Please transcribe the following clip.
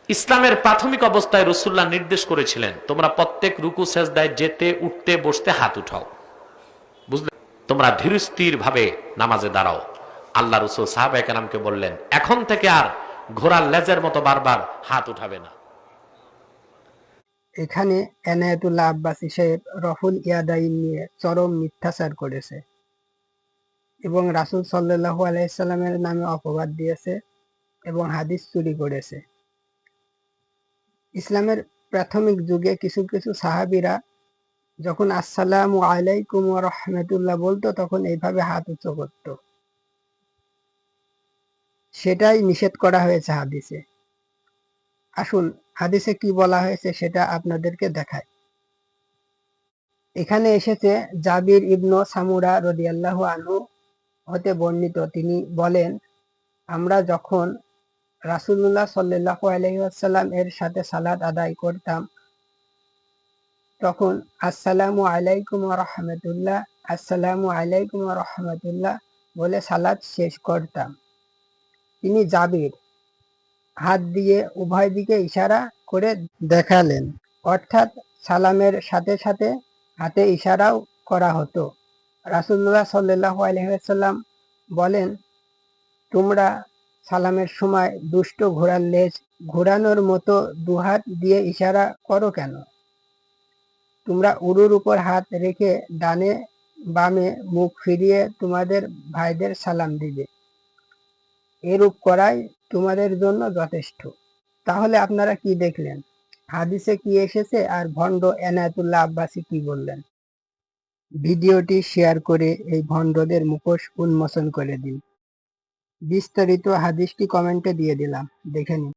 ইসলামের প্রাথমিক অবস্থায় রাসূলুল্লাহ নির্দেশ করেছিলেন, তোমরা প্রত্যেক রুকু সেজদায় যেতে উঠতে বসতে হাত উঠাও। বুঝলে? তোমরা ধীরস্থির ভাবে নামাজে দাঁড়াও। আল্লাহ রাসূল সাহাবায়ে কেরামকে বললেন, এখন থেকে আর ঘোড়ার লেজের মতো বারবার হাত উঠাবে না। এখানে এনায়েতুল্লাহ আব্বাসী সাহেব রফুল ইয়াদাইন নিয়ে চরম মিথ্যাচার করেছে এবং রাসূল সাল্লাল্লাহু আলাইহি সাল্লামের নামে অপবাদ দিয়েছে এবং হাদিস চুরি করেছে। ইসলামের প্রাথমিক যুগে কিছু কিছু সাহাবীরা যখন আসসালামু আলাইকুম ওয়া রাহমাতুল্লাহ বলতো তখন এইভাবে হাত উঁচু করত। সেটাই নিষেধ করা হয়েছে হাদিসে। আসুন হাদিসে কি বলা হয়েছে সেটা আপনাদেরকে দেখাই। এখানে এসেছে জাবির ইবনু সামুরা রাদিয়াল্লাহু আনহু হতে বর্ণিত, তিনি বলেন, আমরা যখন রাসূলুল্লাহ সাল্লাল্লাহু আলাইহি ওয়াসাল্লাম এর সাথে সালাত আদায় করতাম তখন আসসালামু আলাইকুম ওয়া রাহমাতুল্লাহ, আসসালামু আলাইকুম ওয়া রাহমাতুল্লাহ বলে সালাত শেষ করতাম। তিনি জাবির হাত দিয়ে উভয় দিকে ইশারা করে দেখালেন, অর্থাৎ সালামের সাথে সাথে হাতে ইশারাও করা হতো। রাসূলুল্লাহ সাল্লাল্লাহু আলাইহি ওয়াসাল্লাম বলেন, তোমরা সালামের সময় দুষ্ট ঘোড়ার লেজ ঘোরানোর মতো দুহাত দিয়ে ইশারা করো কেন? তোমরা উরুর উপর হাত রেখে ডানে বামে মুখ ফিরিয়ে তোমাদের ভাইদের সালাম দিবে। এরূপ করাই তোমাদের জন্য যথেষ্ট। তাহলে আপনারা কি দেখলেন? হাদিসে কি এসেছে আর ভণ্ড এনায়েতুল্লাহ আব্বাসী কি বললেন? ভিডিওটি শেয়ার করে এই ভণ্ডদের মুখোশ উন্মোচন করে দিন। বিস্তারিত হাদিসটি কমেন্টে দিয়ে দিলাম, দেখে নিন।